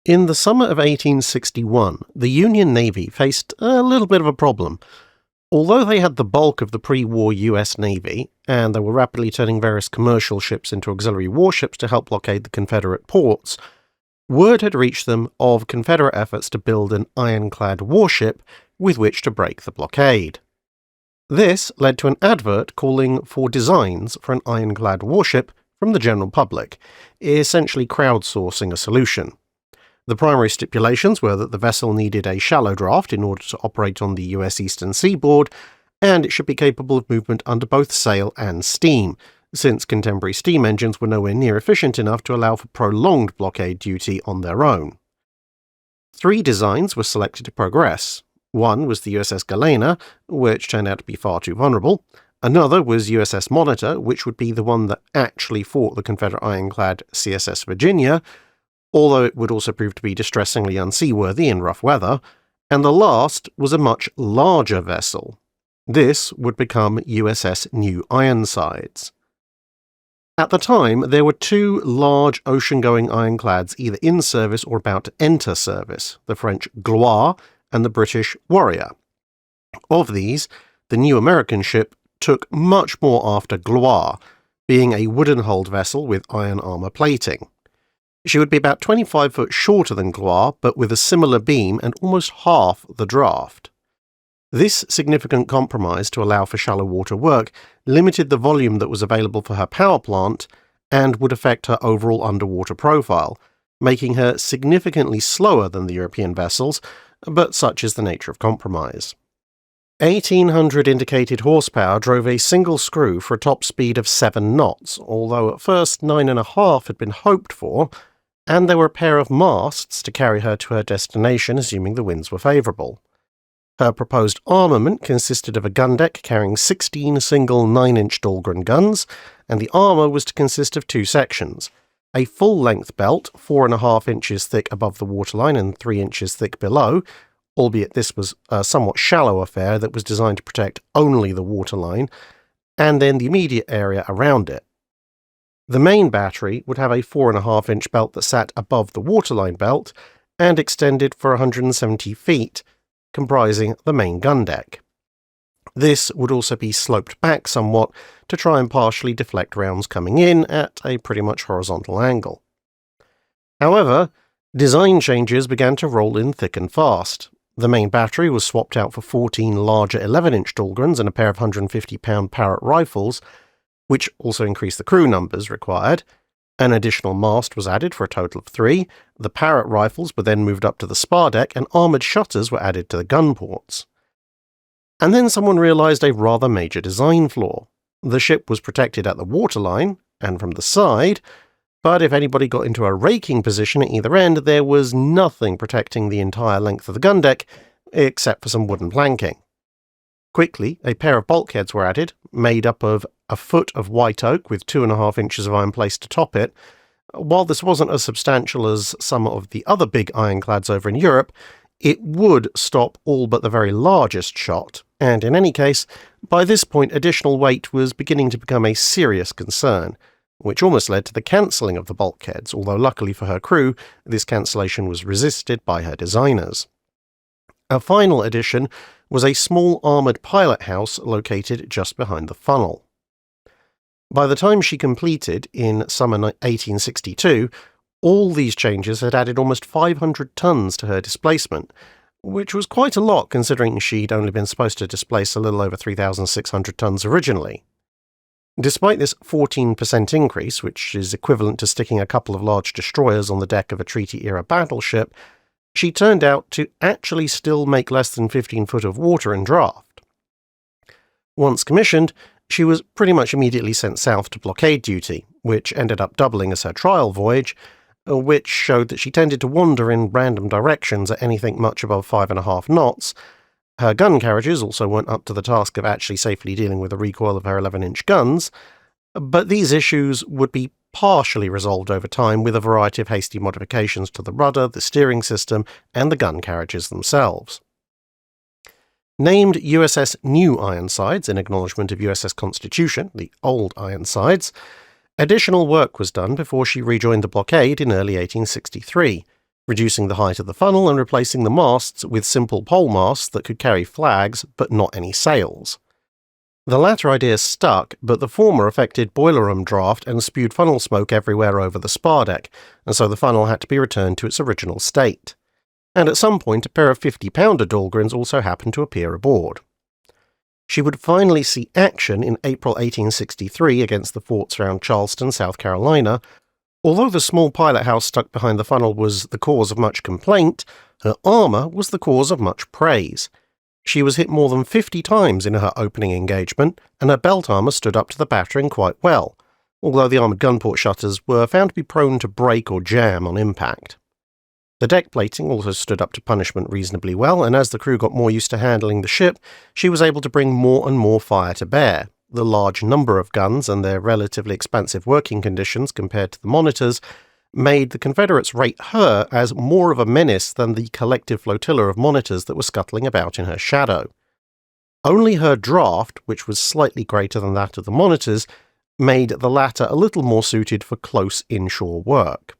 In the summer of 1861, the Union Navy faced a little bit of a problem. Although they had the bulk of the pre-war US Navy, and they were rapidly turning various commercial ships into auxiliary warships to help blockade the Confederate ports, word had reached them of Confederate efforts to build an ironclad warship with which to break the blockade. This led to an advert calling for designs for an ironclad warship from the general public, essentially crowdsourcing a solution. The primary stipulations were that the vessel needed a shallow draft in order to operate on the US eastern seaboard, and it should be capable of movement under both sail and steam, since contemporary steam engines were nowhere near efficient enough to allow for prolonged blockade duty on their own. 3 designs were selected to progress. One was the USS Galena, which turned out to be far too vulnerable. Another was USS Monitor, which would be the one that actually fought the Confederate ironclad CSS Virginia, although it would also prove to be distressingly unseaworthy in rough weather. And the last was a much larger vessel. This would become USS New Ironsides. At the time, there were 2 large ocean-going ironclads either in service or about to enter service, the French Gloire and the British Warrior. Of these, the new American ship took much more after Gloire, being a wooden-hulled vessel with iron armour plating. She would be about 25 foot shorter than Gloire, but with a similar beam and almost half the draft. This significant compromise to allow for shallow water work limited the volume that was available for her power plant and would affect her overall underwater profile, making her significantly slower than the European vessels, but such is the nature of compromise. 1,800 indicated horsepower drove a single screw for a top speed of 7 knots, although at first 9.5 had been hoped for, and there were a pair of masts to carry her to her destination, assuming the winds were favourable. Her proposed armament consisted of a gun deck carrying 16 single 9-inch Dahlgren guns, and the armour was to consist of 2 sections: a full-length belt, 4.5 inches thick above the waterline and 3 inches thick below, albeit this was a somewhat shallow affair that was designed to protect only the waterline, and then the immediate area around it. The main battery would have a 4.5-inch belt that sat above the waterline belt and extended for 170 feet, comprising the main gun deck. This would also be sloped back somewhat to try and partially deflect rounds coming in at a pretty much horizontal angle. However, design changes began to roll in thick and fast. The main battery was swapped out for 14 larger 11-inch Dahlgrens and a pair of 150-pound Parrott rifles, which also increased the crew numbers required. An additional mast was added for a total of 3. The Parrott rifles were then moved up to the spar deck, and armoured shutters were added to the gun ports. And then someone realised a rather major design flaw. The ship was protected at the waterline and from the side, but if anybody got into a raking position at either end, there was nothing protecting the entire length of the gun deck, except for some wooden planking. Quickly, a pair of bulkheads were added, made up of a foot of white oak with 2.5 inches of iron placed to top it. While this wasn't as substantial as some of the other big ironclads over in Europe, it would stop all but the very largest shot, and in any case, by this point additional weight was beginning to become a serious concern, which almost led to the cancelling of the bulkheads, although luckily for her crew, this cancellation was resisted by her designers. A final addition was a small armoured pilot house located just behind the funnel. By the time she completed, in summer 1862, all these changes had added almost 500 tons to her displacement, which was quite a lot considering she'd only been supposed to displace a little over 3,600 tons originally. Despite this 14% increase, which is equivalent to sticking a couple of large destroyers on the deck of a treaty-era battleship, she turned out to actually still make less than 15 foot of water in draft. Once commissioned, she was pretty much immediately sent south to blockade duty, which ended up doubling as her trial voyage, which showed that she tended to wander in random directions at anything much above 5.5 knots. Her gun carriages also weren't up to the task of actually safely dealing with the recoil of her 11-inch guns, but these issues would be partially resolved over time with a variety of hasty modifications to the rudder, the steering system, and the gun carriages themselves. Named USS New Ironsides in acknowledgement of USS Constitution, the old Ironsides, additional work was done before she rejoined the blockade in early 1863, reducing the height of the funnel and replacing the masts with simple pole masts that could carry flags but not any sails. The latter idea stuck, but the former affected boiler room draft and spewed funnel smoke everywhere over the spar deck, and so the funnel had to be returned to its original state. And at some point a pair of 50-pounder Dahlgrens also happened to appear aboard. She would finally see action in April 1863 against the forts around Charleston, South Carolina. Although the small pilot house stuck behind the funnel was the cause of much complaint, her armour was the cause of much praise. She was hit more than 50 times in her opening engagement, and her belt armour stood up to the battering quite well, although the armoured gunport shutters were found to be prone to break or jam on impact. The deck plating also stood up to punishment reasonably well, and as the crew got more used to handling the ship, she was able to bring more and more fire to bear. The large number of guns and their relatively expansive working conditions compared to the monitors made the Confederates rate her as more of a menace than the collective flotilla of monitors that were scuttling about in her shadow. Only her draft, which was slightly greater than that of the monitors, made the latter a little more suited for close inshore work.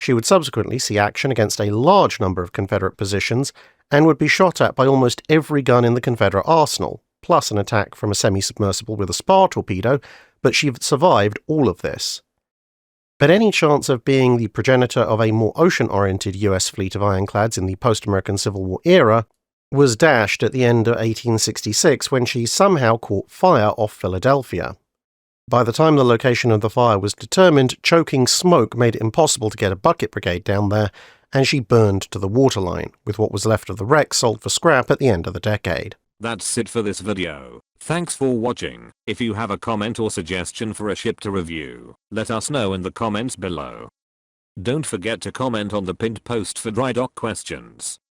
She would subsequently see action against a large number of Confederate positions and would be shot at by almost every gun in the Confederate arsenal, plus an attack from a semi-submersible with a spar torpedo, but she survived all of this. But any chance of being the progenitor of a more ocean-oriented US fleet of ironclads in the post-American Civil War era was dashed at the end of 1866 when she somehow caught fire off Philadelphia. By the time the location of the fire was determined, choking smoke made it impossible to get a bucket brigade down there, and she burned to the waterline, with what was left of the wreck sold for scrap at the end of the decade. That's it for this video. Thanks for watching. If you have a comment or suggestion for a ship to review, let us know in the comments below. Don't forget to comment on the pinned post for dry dock questions.